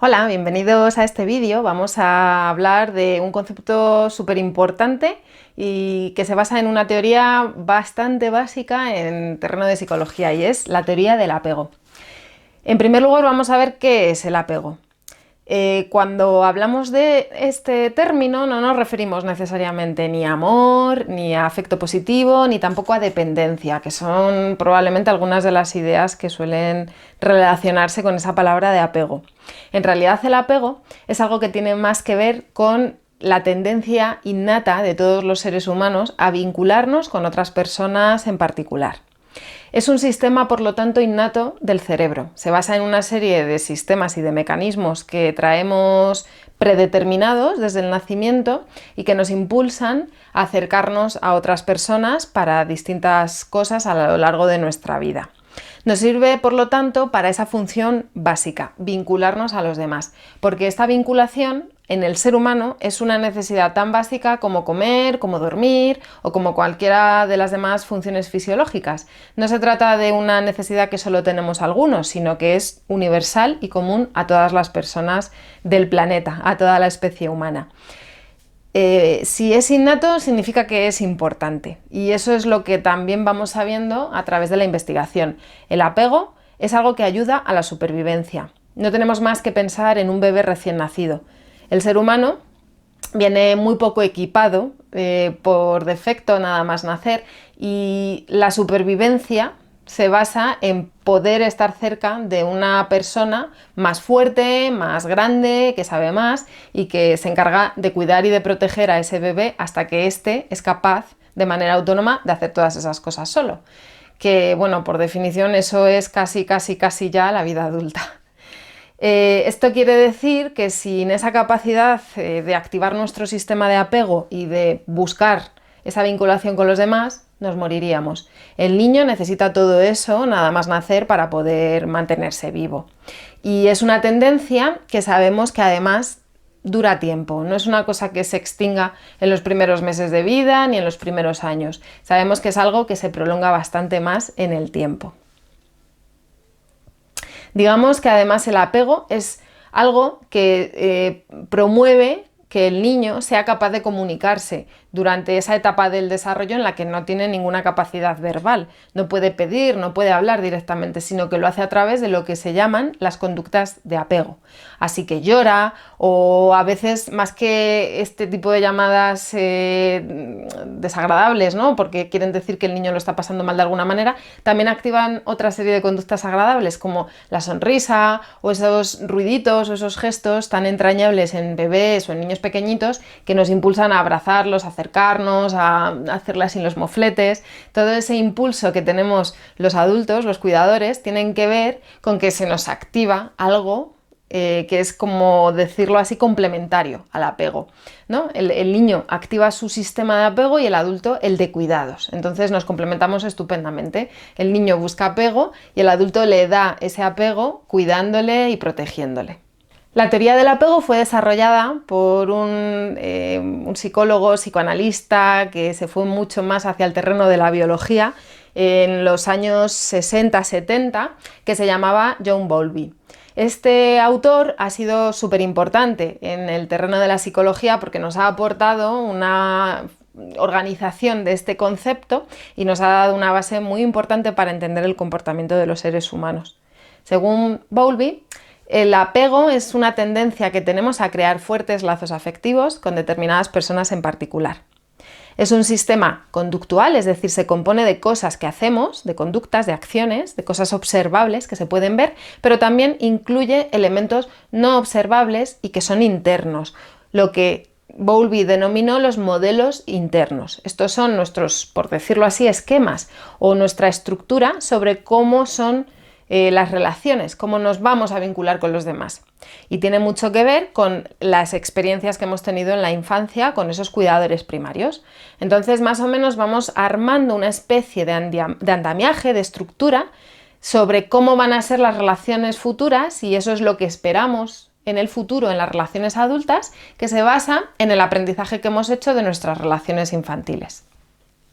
Hola, bienvenidos a este vídeo. Vamos a hablar de un concepto súper importante y que se basa en una teoría bastante básica en terreno de psicología y es la teoría del apego. En primer lugar, vamos a ver qué es el apego. Cuando hablamos de este término no nos referimos necesariamente ni a amor, ni a afecto positivo, ni tampoco a dependencia, que son probablemente algunas de las ideas que suelen relacionarse con esa palabra de apego. En realidad el apego es algo que tiene más que ver con la tendencia innata de todos los seres humanos a vincularnos con otras personas en particular. Es un sistema, por lo tanto, innato del cerebro. Se basa en una serie de sistemas y de mecanismos que traemos predeterminados desde el nacimiento y que nos impulsan a acercarnos a otras personas para distintas cosas a lo largo de nuestra vida. Nos sirve, por lo tanto, para esa función básica, vincularnos a los demás, porque esta vinculación en el ser humano es una necesidad tan básica como comer, como dormir o como cualquiera de las demás funciones fisiológicas. No se trata de una necesidad que solo tenemos algunos, sino que es universal y común a todas las personas del planeta, a toda la especie humana. Si es innato, significa que es importante, y eso es lo que también vamos sabiendo a través de la investigación. El apego es algo que ayuda a la supervivencia. No tenemos más que pensar en un bebé recién nacido. El ser humano viene muy poco equipado por defecto nada más nacer, y la supervivencia se basa en poder estar cerca de una persona más fuerte, más grande, que sabe más y que se encarga de cuidar y de proteger a ese bebé hasta que éste es capaz de manera autónoma de hacer todas esas cosas solo. Que, bueno, por definición eso es casi ya la vida adulta. Esto quiere decir que sin esa capacidad de activar nuestro sistema de apego y de buscar esa vinculación con los demás, nos moriríamos. El niño necesita todo eso nada más nacer para poder mantenerse vivo. Y es una tendencia que sabemos que además dura tiempo, no es una cosa que se extinga en los primeros meses de vida ni en los primeros años. Sabemos que es algo que se prolonga bastante más en el tiempo. Digamos que además el apego es algo que promueve que el niño sea capaz de comunicarse durante esa etapa del desarrollo en la que no tiene ninguna capacidad verbal. No puede pedir, no puede hablar directamente, sino que lo hace a través de lo que se llaman las conductas de apego. Así que llora, o a veces, más que este tipo de llamadas desagradables, ¿no?, porque quieren decir que el niño lo está pasando mal de alguna manera, también activan otra serie de conductas agradables como la sonrisa o esos ruiditos o esos gestos tan entrañables en bebés o en niños pequeñitos que nos impulsan a abrazarlos, a acercarnos, a hacerle así los mofletes. Todo ese impulso que tenemos los adultos, los cuidadores, tienen que ver con que se nos activa algo que es, como decirlo así, complementario al apego, ¿no? El niño activa su sistema de apego y el adulto el de cuidados. Entonces nos complementamos estupendamente. El niño busca apego y el adulto le da ese apego cuidándole y protegiéndole. La teoría del apego fue desarrollada por un psicólogo, psicoanalista, que se fue mucho más hacia el terreno de la biología en los años 60-70, que se llamaba John Bowlby. Este autor ha sido súper importante en el terreno de la psicología porque nos ha aportado una organización de este concepto y nos ha dado una base muy importante para entender el comportamiento de los seres humanos. Según Bowlby, el apego es una tendencia que tenemos a crear fuertes lazos afectivos con determinadas personas en particular. Es un sistema conductual, es decir, se compone de cosas que hacemos, de conductas, de acciones, de cosas observables que se pueden ver, pero también incluye elementos no observables y que son internos, lo que Bowlby denominó los modelos internos. Estos son nuestros, por decirlo así, esquemas o nuestra estructura sobre cómo son las relaciones, cómo nos vamos a vincular con los demás. Y tiene mucho que ver con las experiencias que hemos tenido en la infancia con esos cuidadores primarios. Entonces, más o menos vamos armando una especie de andamiaje, de estructura, sobre cómo van a ser las relaciones futuras, y eso es lo que esperamos en el futuro en las relaciones adultas, que se basa en el aprendizaje que hemos hecho de nuestras relaciones infantiles.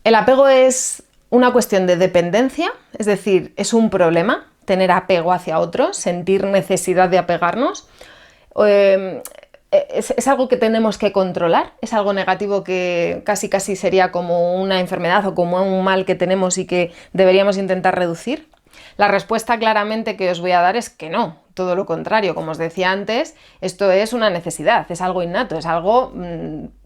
El apego es una cuestión de dependencia, es decir, es un problema tener apego hacia otros, sentir necesidad de apegarnos. Es algo que tenemos que controlar, es algo negativo que casi sería como una enfermedad o como un mal que tenemos y que deberíamos intentar reducir. La respuesta claramente que os voy a dar es que no, todo lo contrario. Como os decía antes, esto es una necesidad, es algo innato, es algo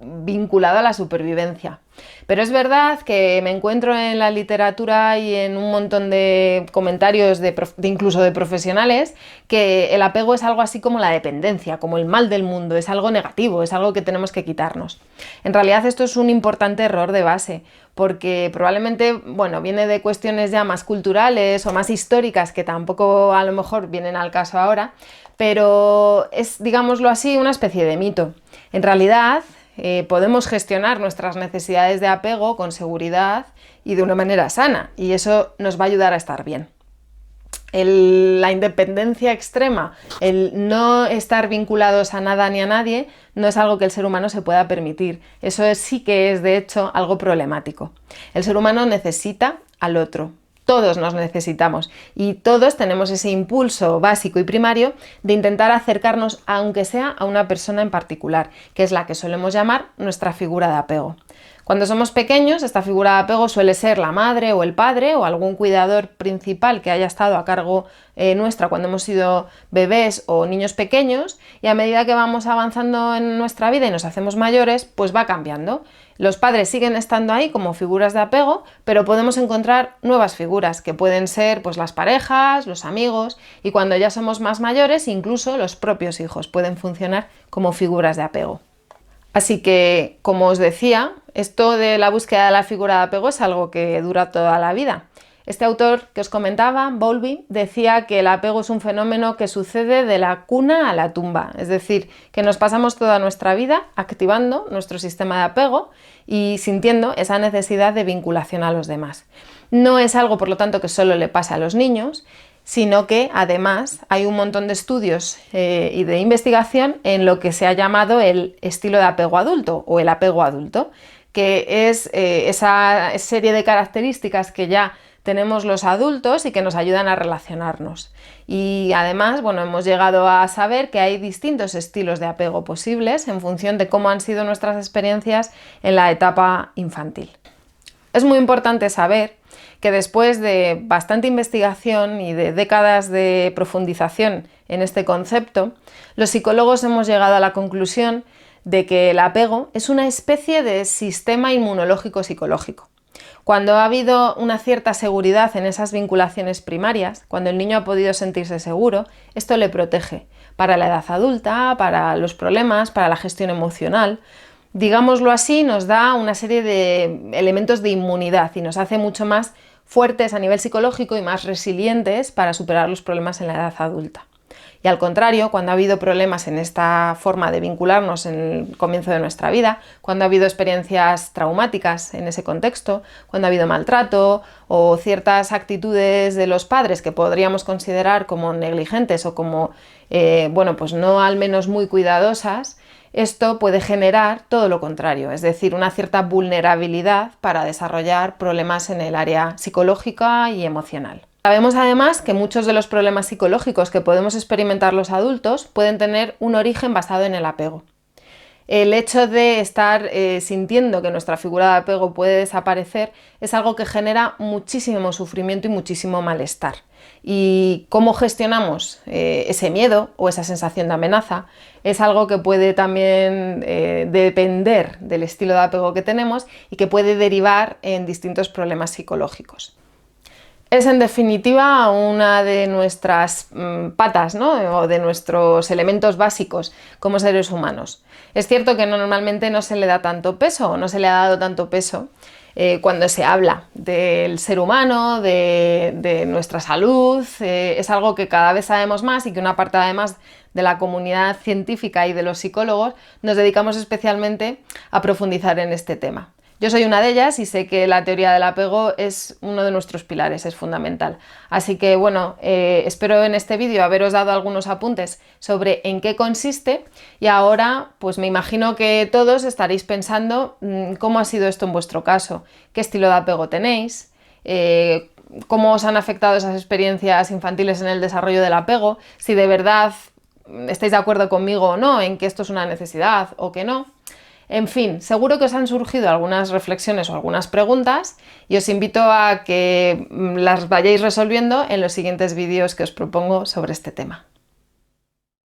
vinculado a la supervivencia. Pero es verdad que me encuentro en la literatura y en un montón de comentarios incluso de profesionales que el apego es algo así como la dependencia, como el mal del mundo, es algo negativo, es algo que tenemos que quitarnos. En realidad esto es un importante error de base, porque probablemente, bueno, viene de cuestiones ya más culturales o más históricas que tampoco a lo mejor vienen al caso ahora, pero es, digámoslo así, una especie de mito. En realidad, podemos gestionar nuestras necesidades de apego con seguridad y de una manera sana, y eso nos va a ayudar a estar bien. La independencia extrema, el no estar vinculados a nada ni a nadie, no es algo que el ser humano se pueda permitir. Eso sí que es, de hecho, algo problemático. El ser humano necesita al otro. Todos nos necesitamos y todos tenemos ese impulso básico y primario de intentar acercarnos, aunque sea a una persona en particular, que es la que solemos llamar nuestra figura de apego. Cuando somos pequeños, esta figura de apego suele ser la madre o el padre o algún cuidador principal que haya estado a cargo nuestra cuando hemos sido bebés o niños pequeños, y a medida que vamos avanzando en nuestra vida y nos hacemos mayores, pues va cambiando. Los padres siguen estando ahí como figuras de apego, pero podemos encontrar nuevas figuras que pueden ser pues las parejas, los amigos, y cuando ya somos más mayores, incluso los propios hijos pueden funcionar como figuras de apego. Así que, como os decía, esto de la búsqueda de la figura de apego es algo que dura toda la vida. Este autor que os comentaba, Bowlby, decía que el apego es un fenómeno que sucede de la cuna a la tumba, es decir, que nos pasamos toda nuestra vida activando nuestro sistema de apego y sintiendo esa necesidad de vinculación a los demás. No es algo, por lo tanto, que solo le pasa a los niños, sino que además hay un montón de estudios y de investigación en lo que se ha llamado el estilo de apego adulto o el apego adulto, que es esa serie de características que ya tenemos los adultos y que nos ayudan a relacionarnos. Y además, bueno, hemos llegado a saber que hay distintos estilos de apego posibles en función de cómo han sido nuestras experiencias en la etapa infantil. Es muy importante saber que después de bastante investigación y de décadas de profundización en este concepto, los psicólogos hemos llegado a la conclusión de que el apego es una especie de sistema inmunológico psicológico. Cuando ha habido una cierta seguridad en esas vinculaciones primarias, cuando el niño ha podido sentirse seguro, esto le protege para la edad adulta, para los problemas, para la gestión emocional. Digámoslo así, nos da una serie de elementos de inmunidad y nos hace mucho más fuertes a nivel psicológico y más resilientes para superar los problemas en la edad adulta. Y al contrario, cuando ha habido problemas en esta forma de vincularnos en el comienzo de nuestra vida, cuando ha habido experiencias traumáticas en ese contexto, cuando ha habido maltrato o ciertas actitudes de los padres que podríamos considerar como negligentes o como, pues no al menos muy cuidadosas, esto puede generar todo lo contrario, es decir, una cierta vulnerabilidad para desarrollar problemas en el área psicológica y emocional. Sabemos además que muchos de los problemas psicológicos que podemos experimentar los adultos pueden tener un origen basado en el apego. El hecho de estar sintiendo que nuestra figura de apego puede desaparecer es algo que genera muchísimo sufrimiento y muchísimo malestar. Y cómo gestionamos ese miedo o esa sensación de amenaza es algo que puede también depender del estilo de apego que tenemos y que puede derivar en distintos problemas psicológicos. Es en definitiva una de nuestras patas, ¿no? O de nuestros elementos básicos como seres humanos. Es cierto que normalmente no se le da tanto peso, o no se le ha dado tanto peso cuando se habla del ser humano, de nuestra salud. Es algo que cada vez sabemos más y que una parte además de la comunidad científica y de los psicólogos nos dedicamos especialmente a profundizar en este tema. Yo soy una de ellas y sé que la teoría del apego es uno de nuestros pilares, es fundamental. Así que bueno, espero en este vídeo haberos dado algunos apuntes sobre en qué consiste y ahora pues me imagino que todos estaréis pensando cómo ha sido esto en vuestro caso, qué estilo de apego tenéis, cómo os han afectado esas experiencias infantiles en el desarrollo del apego, si de verdad estéis de acuerdo conmigo o no en que esto es una necesidad o que no. En fin, seguro que os han surgido algunas reflexiones o algunas preguntas y os invito a que las vayáis resolviendo en los siguientes vídeos que os propongo sobre este tema.